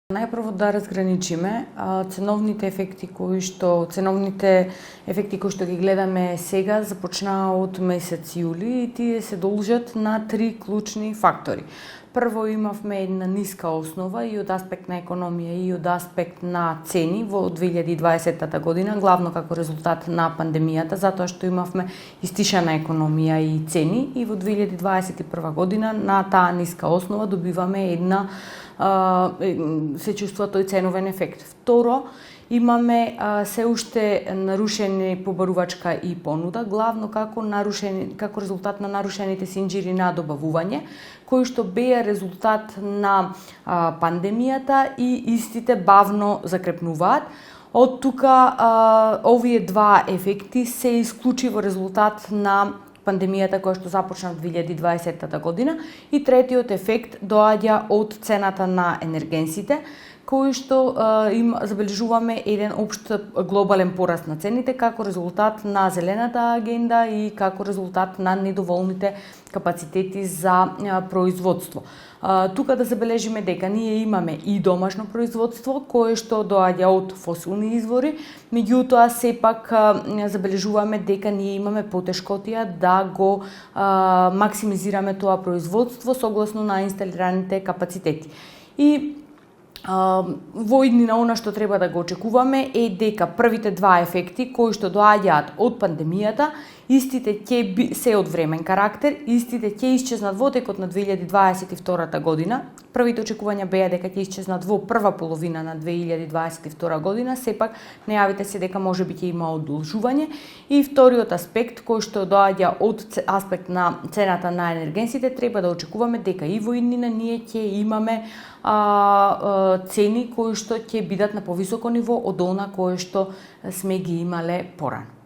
Најпрво да разграничиме ценовните ефекти кои што ги гледаме сега започнаа од месец јули и тие се должат на три клучни фактори. Прво имавме една ниска основа и од аспект на економија и од аспект на цени во 2020 година, главно како резултат на пандемијата, затоа што имавме истишана економија и цени, и во 2021 година на таа ниска основа добиваме се чувствува тој ценовен ефект. Второ, имаме се уште нарушени побарувачка и понуда, главно како резултат на нарушените синџири на добавување, кои што беа резултат на пандемијата и истите бавно закрепнуваат. Од тука овие два ефекти се исклучиво резултат на пандемијата која што започна 2020 година, и третиот ефект доаѓа од цената на енергенсите, кои што забележуваме еден општ глобален пораст на цените како резултат на зелената агенда и како резултат на недоволните капацитети за производство. Тука да забележиме дека ние имаме и домашно производство кое што доаѓа од фосилни извори, меѓутоа сепак забележуваме дека ние имаме потешкотија да го максимизираме тоа производство согласно на инсталираните капацитети. И во иднина она што треба да го очекуваме е дека првите два ефекти кои што доаѓаат од пандемијата, истите ќе се од времен карактер, истите ќе исчезнат во текот на 2022 година. Првите очекувања беа дека ќе исчезнат во прва половина на 2022 година, сепак најавите се дека можеби ќе има одолжување. И вториот аспект кој што доаѓа од аспект на цената на енергенсите, треба да очекуваме дека и во иднина ние ќе имаме цени кои што ќе бидат на повисоко ниво од она кое што сме ги имале порано.